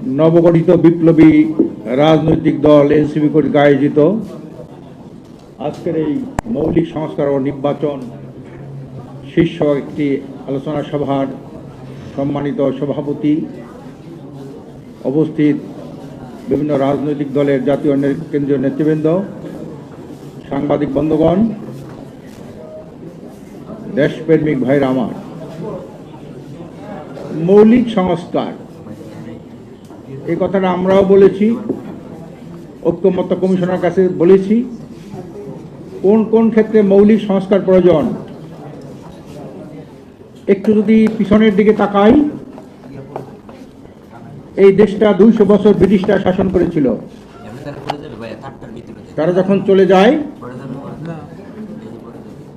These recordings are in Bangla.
নবগঠিত বিপ্লবী রাজনৈতিক দল এনসিপি কর্তৃক আয়োজিত আজকের এই মৌলিক সংস্কার ও নির্বাচন শীর্ষক একটি আলোচনা সভার সম্মানিত সভাপতি, উপস্থিত বিভিন্ন রাজনৈতিক দলের জাতীয় কেন্দ্রীয় নেতৃবৃন্দ, সাংবাদিক বন্ধুগণ, দেশপ্রেমিক ভাইরা আমার, মৌলিক সংস্কার এই কথাটা আমরাও বলেছি, ঐক্যমত্য কমিশনের কাছে বলেছি। কোন কোন ক্ষেত্রে মৌলিক সংস্কার প্রয়োজন একটু যদি পিছনের দিকে তাকাই, এই দেশটা 200 বছর ব্রিটিশরা শাসন করেছিল। তারা যখন চলে যায়,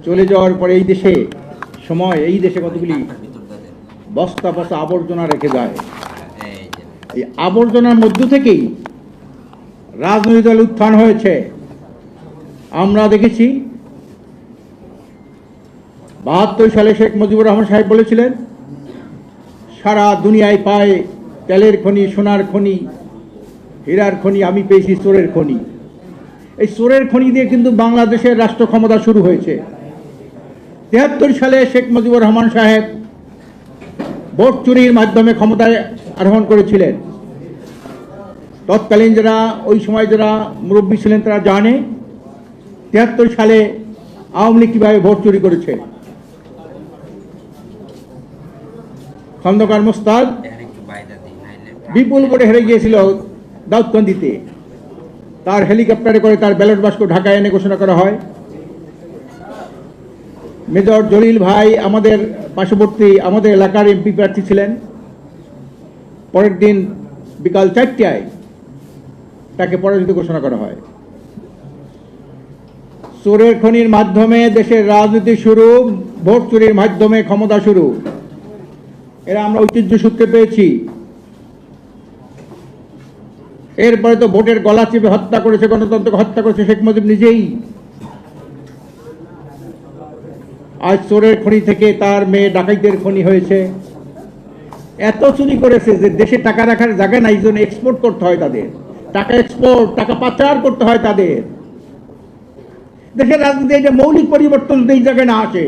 চলে যাওয়ার পরে এই দেশে কতগুলি বস্তা বস্তা আবর্জনা রেখে যায়। এই আবর্জনার মধ্য থেকেই রাজনৈতিক দল উত্থান হয়েছে। আমরা দেখেছি 72 সালে শেখ মুজিবুর রহমান সাহেব বলেছিলেন, সারা দুনিয়ায় পায় তেলের খনি, সোনার খনি, হীরার খনি, আমি পেয়েছি চোরের খনি। এই চোরের খনি দিয়ে কিন্তু বাংলাদেশের রাষ্ট্র ক্ষমতা শুরু হয়েছে। 73 সালে শেখ মুজিবুর রহমান সাহেব ভোট চুরির মাধ্যমে ক্ষমতায় আরোহণ করেছিলেন। তৎকালীন যারা ওই সময় যারা মুরব্বী ছিলেন তারা জানে 73 সালে আওয়ামী লীগ কিভাবে ভোট চুরি করেছে। খন্দকার মোস্তাদ বিপুল ভোটে হেরে গিয়েছিল দাউদকান্দিতে। তার হেলিকপ্টারে করে তার ব্যালট বাক্স ঢাকায় এনে ঘোষণা করা হয়। মেজর জলিল ভাই আমাদের পার্শ্ববর্তী আমাদের এলাকার এমপি প্রার্থী ছিলেন। পরের দিন বিকাল 4টায় তাকে পরাজিত ঘোষণা করা হয়। চোরের খনির মাধ্যমে দেশের রাজনীতি শুরু, ভোট চুরির মাধ্যমে ক্ষমতা শুরু। এরা আমরা ঐতিহ্য সূত্রে পেয়েছি। এরপরে তো ভোটের গলা চেপে হত্যা করেছে, গণতন্ত্রকে হত্যা করেছে শেখ মুজিব নিজেই। আজ চোরের খনি থেকে তার মেয়ে ডাকাইতের খনি হয়েছে। এত চুরি করেছে যে দেশে টাকা রাখার জায়গা নাই, জন্য এক্সপোর্ট করতে হয় তাদের, টাকা এক্সপোর্ট, টাকা পাচার করতে হয় তাদের। দেশের রাজনীতি এটা মৌলিক পরিবর্তন এই জায়গায় না আসে।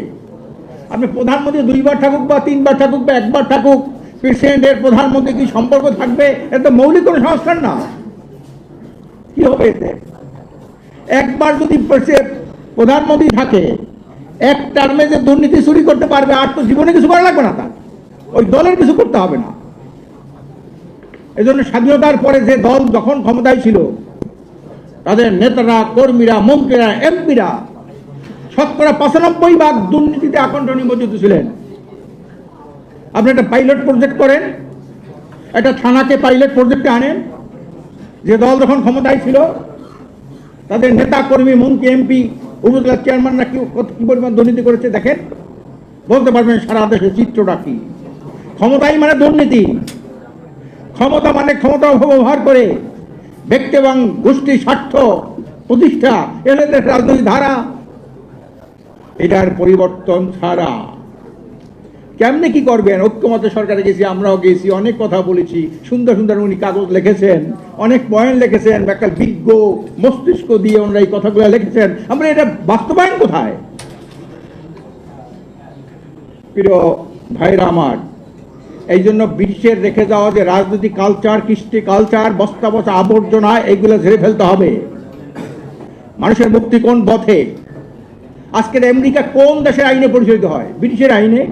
আপনি প্রধানমন্ত্রী 2 বার থাকুক বা 3 বার থাকুক বা 1 বার থাকুক, প্রেসিডেন্টের প্রধানমন্ত্রী কি সম্পর্ক থাকবে? এটা মৌলিক কোনো সংস্কার না। কি হবে এতে? একবার যদি প্রধানমন্ত্রী থাকে, এক টার্মে যে দুর্নীতি চুরি করতে পারবে, আর তো জীবনে কিছু করা লাগবে না, তার ওই দলের কিছু করতে হবে না। এজন্য স্বাধীনতার পরে যে দল যখন ক্ষমতায় ছিল, তাদের নেতারা, কর্মীরা, মন্ত্রীরা, এমপিরা শতকরা 95% দুর্নীতিতে আকণ্ঠ নিমজ্জিত ছিলেন। আপনি একটা পাইলট প্রজেক্ট করেন, একটা থানাকে পাইলট প্রজেক্টে আনেন। যে দল যখন ক্ষমতায় ছিল, তাদের নেতা, কর্মী, মন্ত্রী, এমপি, উপজেলার চেয়ারম্যানরা কি পরিমাণ দুর্নীতি করেছে দেখেন, বলতে পারবেন সারা দেশের চিত্রটা কি। ক্ষমতাই মানে দুর্নীতি। ক্ষমতা মানে ক্ষমতা অপব্যবহার করে ব্যক্তি এবং গোষ্ঠী স্বার্থ প্রতিষ্ঠা, এদের রাজনৈতিক ধারা। এটার পরিবর্তন ছাড়া কেমনে কি করবেন? ঐক্যমত্য সরকারে গেছি, আমরাও গেছি, অনেক কথা বলেছি, সুন্দর সুন্দর উনি কাগজ লিখেছেন, অনেক পয়েন্ট লিখেছেন, একটা বিজ্ঞ মস্তিষ্ক দিয়ে ওনারা এই কথাগুলো লিখেছেন। আমরা এটা বাস্তবায়ন কোথায়? প্রিয় ভাইরা আমার, এই জন্য ব্রিটিশের রেখে যাওয়া যে রাজনৈতিক কালচার, কৃষ্টি কালচার, বস্তা বস্তা আবর্জনা, এইগুলো ঝেড়ে ফেলতে হবে। মানুষের মুক্তি কোন পথে? আজকের আমেরিকা কোন দেশের আইনে পরিচালিত হয়? ব্রিটিশের আইনে।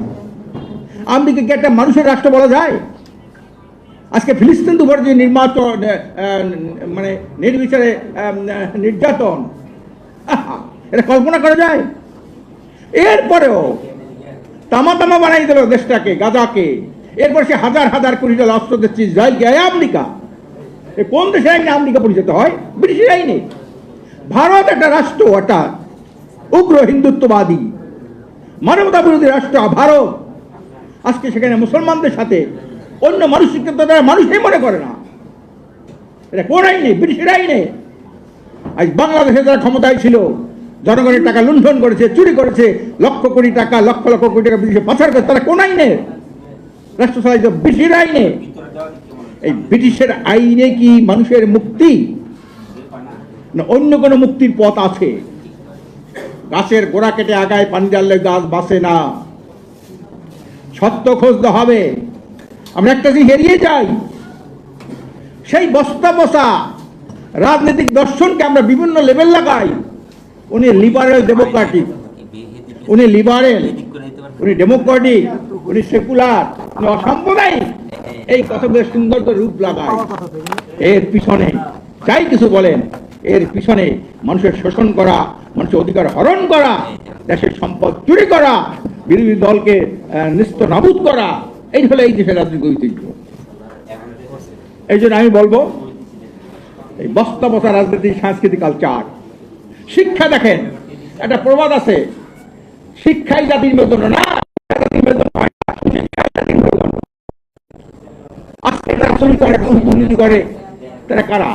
আমেরিকাকে একটা মানুষের রাষ্ট্র বলা যায়? আজকে ফিলিস্তিন উপর যে মানে নির্বিচারে নির্যাতন, এটা কল্পনা করা যায়? এরপরেও তামা তামা বানাই দিল দেশটাকে, গাজাকে। এরপর সে হাজার হাজার কোটি ডলার অস্ত্র দিচ্ছে ইসরায়েলকে। আমেরিকা কোন দেশের আইনে আমেরিকা পরিচিত হয়? ব্রিটিশের আইনে। ভারত একটা রাষ্ট্র, একটা উগ্র হিন্দুত্ববাদী মানবতা বিরোধী রাষ্ট্র ভারত। আজকে সেখানে মুসলমানদের সাথে অন্য মানুষকে তো তারা মানুষই মনে করে না। এটা কোন আইনে? ব্রিটিশের আইনে। আজ বাংলাদেশে যারা ক্ষমতায় ছিল, জনগণের টাকা লুণ্ঠন করেছে, চুরি করেছে, লক্ষ কোটি টাকা, লক্ষ লক্ষ কোটি টাকা বিদেশে পাচার করেছে, তারা কোন আইনে রাষ্ট্র চালাইছে? ব্রিটিশের আইনে। এই ব্রিটিশের আইনে কি মানুষের মুক্তি না অন্য কোনো মুক্তির পথ আছে? গাছের গোড়া কেটে আগায় পানি ঢাললে গাছ বাঁচে না, সত্য খুঁজতে হবে। আমরা একটা জিনিস এড়িয়ে যাই, সেই বস্তা বসা রাজনৈতিক দর্শনকে আমরা বিভিন্ন লেভেল লাগাই। উনি লিবারেল ডেমোক্রেটিক, উনি লিবারেল, উনি ডেমোক্রেটিক, উনি সেকুলার, উনি অসাম্প্রদায়িক, এই কথাগুলো সুন্দর রূপ লাগায়। এর পিছনে যাই কিছু বলেন, এর পিছনে মানুষের শোষণ করা, মানুষের অধিকার হরণ করা, দেশের সম্পদ চুরি করা, বিরোধী দলকে নিস্ত নাবুদ করা, এই হলো এই দেশের রাজনৈতিক ঐতিহ্য। এই জন্য আমি বলবো, এই বস্তা বসা রাজনীতি, সাংস্কৃতিক কালচার, শিক্ষা দেখেন, একটা প্রবাদ আছে, শিক্ষাই জাতির মেরুদণ্ড না, জাতির মেরুদণ্ড হয় না, শিক্ষাই জাতির মেরুদণ্ড। আজকে যারা দুর্নীতি করে তারা কারা?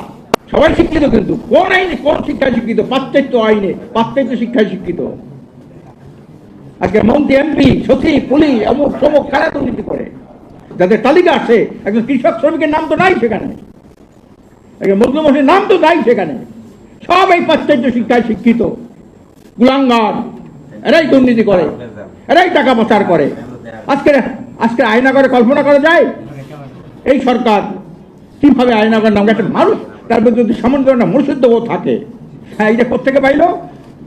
সবাই শিক্ষিত, কিন্তু কোন আইনে, কোন শিক্ষায় শিক্ষিত? পাশ্চাত্য আইনে, পাশ্চাত্য শিক্ষায় শিক্ষিত। আজকে মন্ত্রী, এমপি, সচিব, পুলিশ, অমুক সমুক কারা দুর্নীতি করে, যাদের তালিকা আছে, একজন কৃষক শ্রমিকের নাম তো নাই সেখানে, একজন মুসলিম মানুষের নাম তো নাই সেখানে। সব এই পাশ্চাত্য শিক্ষায় শিক্ষিত কুলাঙ্গার, এরাই দুর্নীতি করে, এরাই টাকা পাচার করে। আজকে আয়নাগরে কল্পনা করা যায় এই সরকার কিভাবে আয়নাগর নাম একটা মানুষ, তার মধ্যে যদি সামান্য না মনুষ্যত্ববোধ থাকে, হ্যাঁ, এইটা কোথেকে পাইলো?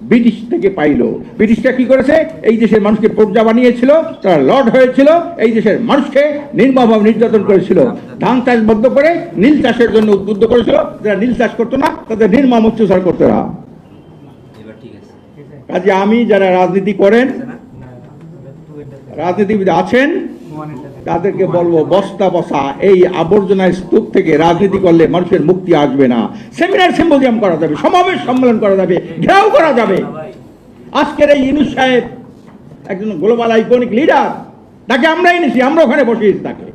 ব্রিটিশ থেকে পাইলো। ব্রিটিশরা কি করেছে? এই দেশের মানুষকে প্রজা বানিয়েছিল, তারা লর্ড হয়েছিল, এই দেশের মানুষকে নির্মমভাবে নির্যাতন করেছিল, ধান চাষ বন্ধ করে নীল চাষের জন্য উদ্বুদ্ধ করেছিল। যারা নীল চাষ করতো না তাদের নির্মম অত্যাচার করতো না। কাজে আমি, যারা রাজনীতি করেন, রাজনীতিবিদ আছেন, তাদেরকে বলবো, বস্তা বসা এই আবর্জনার স্তূপ থেকে রাজনীতি করলে মানুষের মুক্তি আসবে না। সেমিনার সিম্পোজিয়াম করা যাবে, সমাবেশ সম্মেলন করা যাবে, ঘেরাও করা যাবে। আজকের এই ইউনূস সাহেব একজন গ্লোবাল আইকনিক লিডার, তাকে আমরা এনেছি, আমরা ওখানে বসিয়েছি তাকে।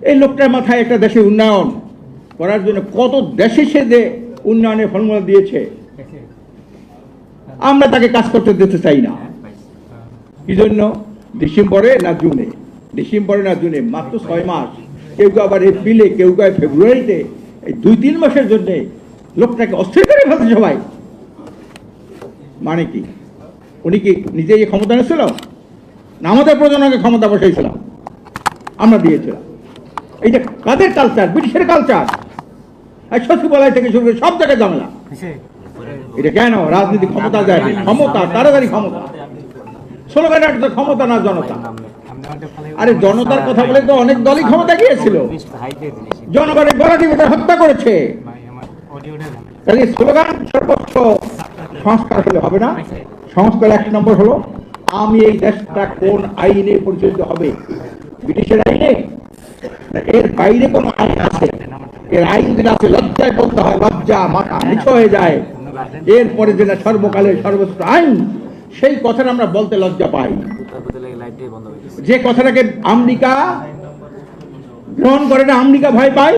এই লোকটার মাথায় একটা দেশের উন্নয়ন করার জন্য কত দেশে সে যে উন্নয়নের ফর্মুলা দিয়েছে, আমরা তাকে কাজ করতে দিতে চাই না। কি জন্য? ডিসেম্বরে না জুনে, ডিসেম্বরে না জুনে, মাত্র 6 মাস, কেউ কেউ আবার এপ্রিলে, কেউ কেউ ফেব্রুয়ারিতে, এই 2-3 মাসের জন্য লোকটাকে অস্থির করে ফেলছে সবাই। মানে কি? উনি কি নিজে এই ক্ষমতা নিয়েছিল না আমাদের প্রজন্মকে ক্ষমতা বসাইছিলাম, আমরা দিয়েছিলাম? এইটা কাদের কালচার? ব্রিটিশের কালচার। সচিবালয় থেকে শুরু করে সব জায়গায় ঝামেলা। এটা কেন? রাজনীতি ক্ষমতা দেয়, ক্ষমতা, তাড়াতাড়ি ক্ষমতা। স্লোগানের ক্ষমতা না জনতা। আরে জনতার কথা বলে তো অনেক দলই ক্ষমতা গিয়েছিল, জনগণের গলা টিপে হত্যা করেছে। স্লোগান সর্বোচ্চ সংস্কার হলে হবে না। সংস্কার 1 নম্বর হলো, আমি এই দেশটা কোন আইনে পরিচালিত হবে? ব্রিটিশের আইনে? এর বাইরে কোন আইন আছে? এর আইন যেটা আছে, লজ্জায় বলতে হয়, লজ্জা, মাথা নিচু হয়ে যায়। এরপরে যেটা সর্বকালের সর্বোচ্চ আইন, সেই কথাটা আমরা বলতে লজ্জা পাই। যে কথাটাকে আমেরিকা গ্রহণ করে না, আমেরিকা ভয় পায়,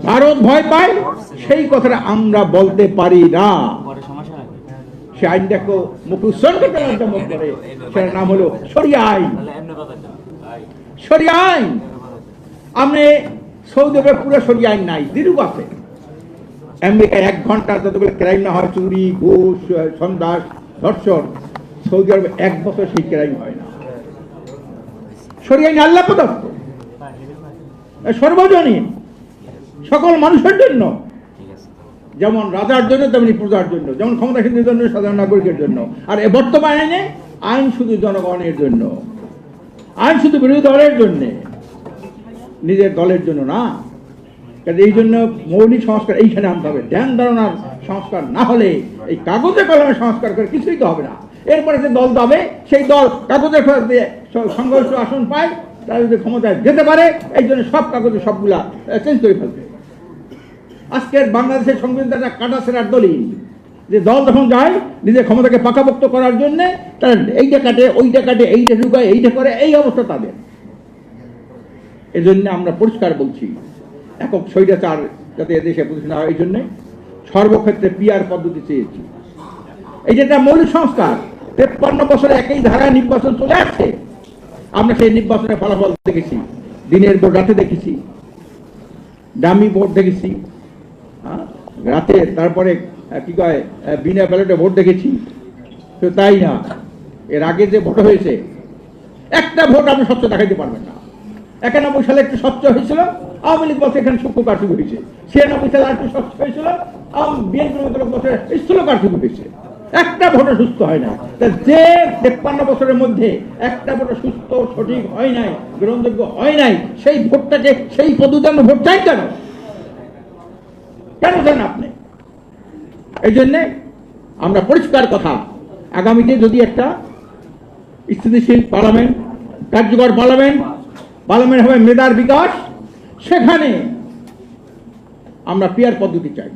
ভারত ভয় পায়, সেই কথাটা আমরা বলতে পারি না। সে আইনটাকে মুখে উচ্চারণ করতে লজ্জা বোধ করে। সেটার নাম হলো শরিয়া আইন। শরিয়া আইন। আমি সৌদি আরবে পুরো শরিয়া আইন নাই, দিরুপ আছে। আমেরিকায় 1 ঘন্টা যতগুলো ক্রাইম না হয়, চুরি, ঘুষ, সন্ত্রাস, ধর্ষণ, সৌদি আরবে 1 বছর সেই ক্রাইম হয় না। শরিয়া আইন আল্লাহ প্রদত্ত, সর্বজনীন, সকল মানুষের জন্য, যেমন রাজার জন্য তেমনি প্রজার জন্য, যেমন ক্ষমতাসীনদের জন্য, সাধারণ নাগরিকের জন্য। আর বর্তমান আইনে আইন শুধু জনগণের জন্য, আইন শুধু বিরোধী দলের জন্য, নিজের দলের জন্য না। এই জন্য মৌলিক সংস্কার এইখানে আনতে হবে। ধ্যান ধারণার সংস্কার না হলে, এই কাগজে কলমে সংস্কার করে কিছুই তো হবে না। এরপরে যে দল যাবে, সেই দল কাগজের সংঘর্ষ আসন পায়, তারা যদি ক্ষমতায় যেতে পারে, এই জন্য সব কাগজে সবগুলা চেঞ্জ করে ফেলবে। আজকের বাংলাদেশের সংবিধানটা কাটাছেড়ার দলিল, যে দল যখন যায় নিজের ক্ষমতাকে পাকাপোক্ত করার জন্য, তারা এইটা কাটে, ওইটা কাটে, এইটা ঢুকায়, এইটা করে, এই অবস্থা তাদের। এজন্য আমরা পরিষ্কার বলছি, একক স্বৈরাচার যাতে এদেশে প্রতিষ্ঠা না হয়, এই জন্যে সর্বক্ষেত্রে পিআর পদ্ধতি চেয়েছি। এই যেটা মৌলিক সংস্কার, 53 বছরে একই ধারায় নির্বাচন চলে আসছে। আমরা সেই নির্বাচনের ফলাফল দেখেছি, দিনের পর রাতে দেখেছি। ডামি ভোট দেখেছি, রাতে তারপরে কি কয় বিনা ব্যালটে ভোট দেখেছি। তো তাই না, এর আগে যে ভোট হয়েছে একটা ভোট আপনি স্বচ্ছ দেখাইতে পারবেন না। 91 সালে একটু স্বচ্ছ হয়েছিল, আওয়ামী লীগ বলছে এখানে সূক্ষ্ম কারচুপি হয়েছে। 96 সালে একটু স্বচ্ছ হয়েছিল, বিএনপির বছর স্থূল কারচুপি হয়েছে। একটা ভোটে সুস্থ হয় না। যে 53 বছরের মধ্যে একটা ভোটে সুস্থ সঠিক হয় নাই, গ্রহণযোগ্য হয় নাই, সেই ভোটটাকে সেই পদ্ধতি আমরা ভোট চাই কেন? কেন চান আপনি? এই জন্যে আমরা পরিষ্কার কথা, আগামীতে যদি একটা স্থিতিশীল পার্লামেন্ট, কার্যকর পার্লামেন্ট হবে মেধার বিকাশ, সেখানে আমরা পিয়ার পদ্ধতি চাই।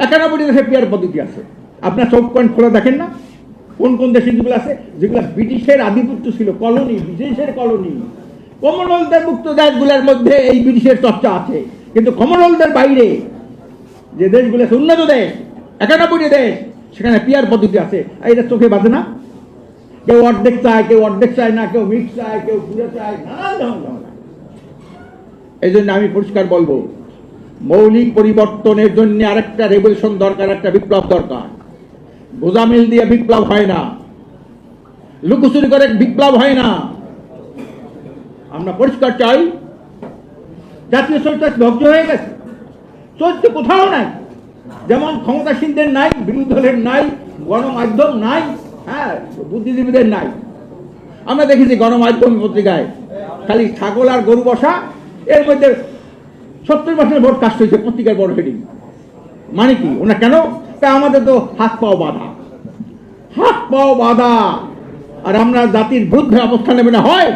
91 দেশে পিয়ার পদ্ধতি আছে। আপনার চোখ কান খোলা দেখেন না, কোন কোন দেশে যেগুলো আছে, যেগুলো ব্রিটিশের আধিপত্য ছিল, কলোনি, ব্রিটিশের কলোনি। কমনওয়েলথের মুক্ত দেশগুলোর মধ্যে এই ব্রিটিশের চর্চা আছে, কিন্তু কমনওয়েলথের বাইরে যে দেশগুলো আছে, উন্নত দেশ, 91 দেশ, সেখানে পিয়ার পদ্ধতি আছে। এটা চোখে বাজে না? কেউ অর্ধেক চায়, কেউ অর্ধেক চায় না, কেউ মিক্স চায়, কেউ পুরো চায়, নানান ঝামেলা। এই জন্য আমি পরিষ্কার বলবো, মৌলিক পরিবর্তনের জন্য আরেকটা রেভলিউশন দরকার, একটা বিপ্লব দরকার। গোজামিল দিয়ে বিপ্লব হয় না, লুকোচুরি করে বিপ্লব হয় না। আমরা পরিষ্কার চাই, জাতীয় চরিত্র ধ্বংস হয়ে গেছে, চরিত্র কোথাও নাই। যেমন ক্ষমতাসীনদের নাই, বিরোধী দলের নাই, গণমাধ্যম নাই, হ্যাঁ, বুদ্ধিজীবীদের নাই। আমরা দেখেছি গণমাধ্যম পত্রিকায় খালি ছাগল আর গরু বসা, এর মধ্যে 70% ভোট কাস্ট হয়েছে পত্রিকার বড় হেডিং। মানে কি? ওনা কেন? আমাদের তো হাত পাও বাঁধা, আর আমরা জাতির বিরুদ্ধে অবস্থান নেবে না হয়।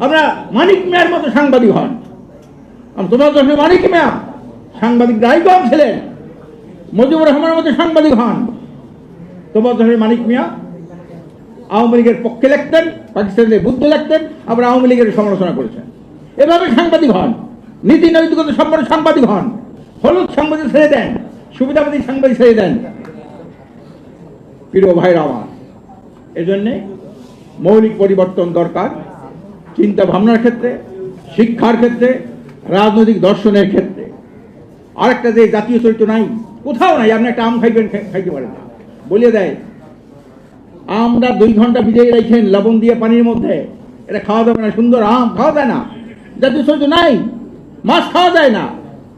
আমরা মানিক মিয়ার মতো সাংবাদিক হন। তোমার দশে মানিক মিয়া সাংবাদিক রায়গঞ্জ ছিলেন, মুজিবুর রহমানের মতো সাংবাদিক হন। তোমার দশে মানিক মিয়া আওয়ামী লীগের পক্ষে লিখতেন, পাকিস্তানের বিরুদ্ধে লিখতেন, আবার আওয়ামী লীগের সমালোচনা করেছেন। এভাবে সাংবাদিক হন, নীতি নৈতিকতা সম্পন্ন সাংবাদিক হন। হলুদ সাংবাদিক ছেড়ে দেন, সুবিধাবাদী সাংবাদিক ছেড়ে দেন। প্রিয় ভাইরা আমার, এজন্যে মৌলিক পরিবর্তন দরকার, চিন্তা ভাবনার ক্ষেত্রে, শিক্ষার ক্ষেত্রে, রাজনৈতিক দর্শনের ক্ষেত্রে। আরেকটা যে জাতীয় চরিত্র নাই, কোথাও নাই। আপনি একটা আম খাইবেন, খাইতে পারেন না, বলে দেয় আমরা 2 ঘন্টা ভিজিয়ে রাখেন লবণ দিয়ে পানির মধ্যে, এটা খাওয়া যাবে না, সুন্দর আম খাওয়া যায় না। জাতীয় চরিত্র নাই, মাছ খাওয়া যায় না,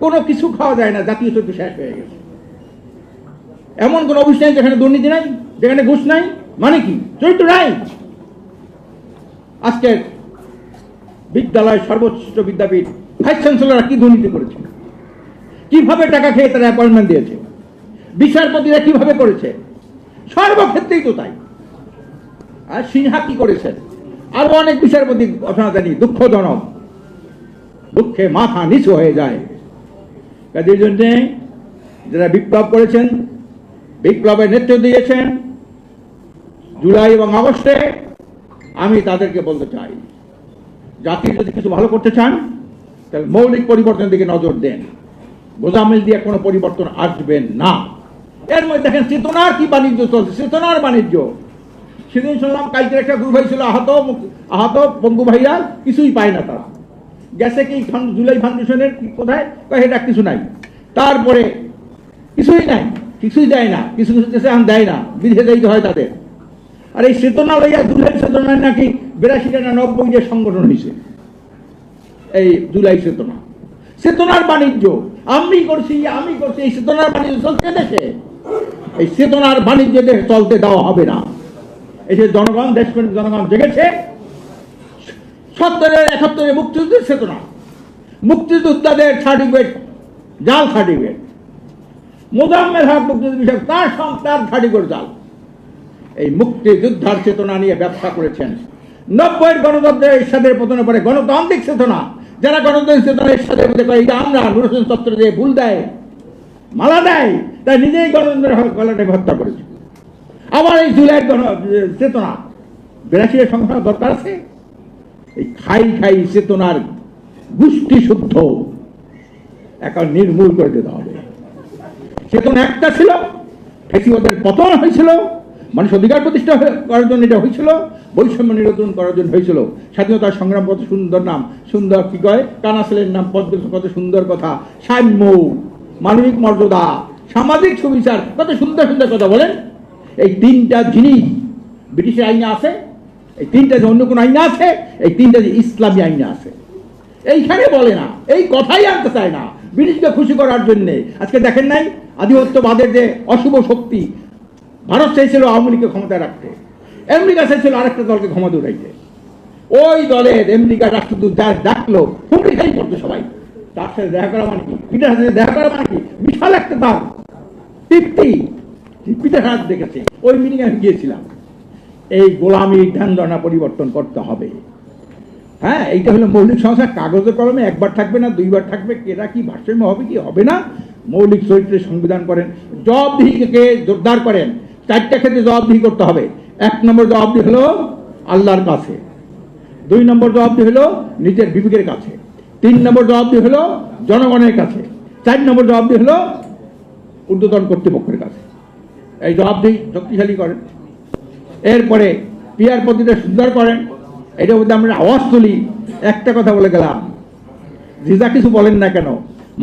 কোনো কিছু খাওয়া যায় না, জাতীয় চরিত্র শেষ হয়ে গেছে। এমন কোন অফিস নাই যেখানে দুর্নীতি নাই, যেখানে ঘুষ নাই। মানে কি? চরিত্র নাই। আজকে বিদ্যালয়, সর্বোচ্চ বিদ্যাপীঠ, ভাইস চ্যান্সেলররা কি দুর্নীতি করেছে, কিভাবে টাকা খেয়ে তারা অ্যাপয়েন্টমেন্ট দিয়েছে, বিচারপতিরা কিভাবে করেছে, সর্বক্ষেত্রেই তো তাই। আর সিনহা কি করেছেন, আরো অনেক বিচারপতি ঘটনা জানি, দুঃখজনক, দুঃখে মাথা নিচু হয়ে যায়। কাজের জন্য যারা বিপ্লব করেছেন, বিপ্লবের নেতৃত্ব দিয়েছেন জুলাই এবং আগস্টে, আমি তাদেরকে বলতে চাই, জাতির যদি কিছু ভালো করতে চান তাহলে মৌলিক পরিবর্তনের দিকে নজর দেন। গোজামিল দিয়ে কোনো পরিবর্তন আসবেন না। এর মধ্যে দেখেন চেতনার কি বাণিজ্য চলছে, চেতনার বাণিজ্য। সেদিন শুনলাম কালকে একটা গ্রুপ হয়েছিল আহত বঙ্গু ভাইয়া, কিছুই পায় না তারা। গেছে কি জুলাই ফাউন্ডেশনের কোথায়, এটা কিছু নাই। তারপরে কিছুই নাই, কিছুই দেয় না, কিছু কিছু দেশে দেয় না, বিদেশে যাইতে হয় তাদের। আর এই চেতনা লইয়া জুলাই চেতনায় নাকি 82টা না 90 সংগঠন হয়েছে। এই জুলাই চেতনা, চেতনার বাণিজ্য, আমি করছি, এই চেতনার বাণিজ্য চলছে দেশে। এই চেতনার বাণিজ্য দেশে চলতে দেওয়া হবে না। এসে জনগণ, দেশপ্রেমিক জনগণ জেগেছে। 70-71 মুক্তিযুদ্ধের চেতনা, মুক্তিযোদ্ধাদের সার্টিফিকেট, জাল সার্টিফিকেট। মোজাম্মেল হক মুক্তিযুদ্ধ বিষয়ক তার সার্টিফিকেট জাল। এই মুক্তিযোদ্ধার চেতনা নিয়ে ব্যবসা করেছেন। 90-এর গণতন্ত্রের এরশাদের পতনের পরে গণতান্ত্রিক চেতনা, যারা গণতান্ত্রিক চেতনা এরশাদের মধ্যে করে এটা আমরা নূর হোসেন চত্বর দিয়ে ভুল দেয়, মালা দেয়, তাই নিজেই গণতন্ত্রের গলাটাকে হত্যা করেছে। আবার এই জুলাইয়ের চেতনা 82-এর সংখ্যা দরকার আছে। এই খাই চেতনার গোষ্ঠী শুদ্ধ এখন নির্মূল করে দিতে হবে। চেতনা একটা ছিল, ফেসিবাদের পতন হয়েছিল, মানুষ অধিকার প্রতিষ্ঠা করার জন্য এটা হয়েছিল, বৈষম্য নিরসন করার জন্য হয়েছিল। স্বাধীনতা সংগ্রাম কত সুন্দর নাম, সুন্দর কি কয় কানাসেলের নাম, পদ্ম কত সুন্দর কথা, সাম্য, মানবিক মর্যাদা, সামাজিক সুবিচার, কত সুন্দর সুন্দর কথা বলেন। এই তিনটা জিনিস ব্রিটিশের আইনে আছে, এই তিনটা যে অন্য কোনো আইনে আছে, এই তিনটা যে ইসলামী আইনে আছে, এইখানে বলে না, এই কথাই আনতে চায় না ব্রিটিশকে খুশি করার জন্যে। আজকে দেখেন নাই আধিপত্যবাদের যে অশুভ শক্তি, ভারত চাইছিল আওয়ামী লীগকে ক্ষমতায় রাখতে, আমেরিকা চাইছিল আরেকটা দলকে ক্ষমতা উঠাইতে। ওই দলের আমেরিকার রাষ্ট্রদূত যা ডাকলো হুমড়ি খাই করতো সবাই। তার সাথে দেখা করা মানে কি, পিতার সাথে দেখা করা মানে কি, বিশাল একটা তার তৃপ্তি। পিতার হাত দেখেছে, ওই মিটিং আমি গিয়েছিলাম। এই গোলামীর ধ্যান ধারণা পরিবর্তন করতে হবে। হ্যাঁ, এইটা হলো মৌলিক সংস্কার। কাগজে কলমে একবার থাকবে না, দুইবার থাকবে, কেরা কি ভারসাম্য হবে কি হবে না, মৌলিক চরিত্রের সংবিধান করেন, জবাবদিহিকে জোরদার করেন। চারটা ক্ষেত্রে জবাবদিহি করতে হবে। 1 নম্বর জবাবদিহি হলো আল্লাহর কাছে, 2 নম্বর জবাবদিহি হলো নিজের বিবেকের কাছে, 3 নম্বর জবাবদিহি হলো জনগণের কাছে, 4 নম্বর জবাবদিহি হলো ঊর্ধ্বতন কর্তৃপক্ষের কাছে। এই জবাবদিহি শক্তিশালী করেন। এরপরে পিয়ার পদ্ধতিটা সুন্দর করেন। এটার মধ্যে আমরা আওয়াজ তুলি। একটা কথা বলে গেলাম, যা কিছু বলেন না কেন,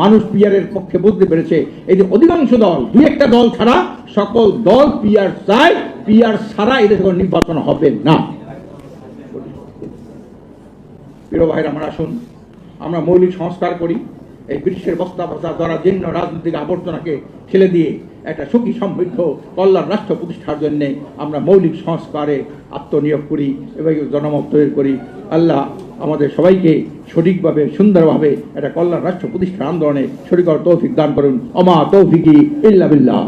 মানুষ পিয়ারের পক্ষে বুঝতে পেরেছে। এই যে অধিকাংশ দল, 2-1টা দল ছাড়া সকল দল পিয়ার চায়, পিয়ার ছাড়া এদের কোনো নির্বাচন হবে না। প্রিয় ভাইরা, আমরা আসুন আমরা মৌলিক সংস্কার করি। এই ব্রিটিশের বস্তা বস্তা দ্বারা জীর্ণ রাজনৈতিক আবর্জনাকে ফেলে দিয়ে একটা সুখী সমৃদ্ধ কল্যাণ রাষ্ট্র প্রতিষ্ঠার জন্য আমরা মৌলিক সংস্কারে আত্মনিয়োগ করি এবং জনমত তৈরি করি। আল্লাহ আমাদের সবাইকে সঠিকভাবে সুন্দরভাবে একটা কল্যাণ রাষ্ট্র প্রতিষ্ঠার আন্দোলনে শরীক হওয়ার তৌফিক দান করুন। অমা তৌফিকি ইল্লা বিল্লাহ।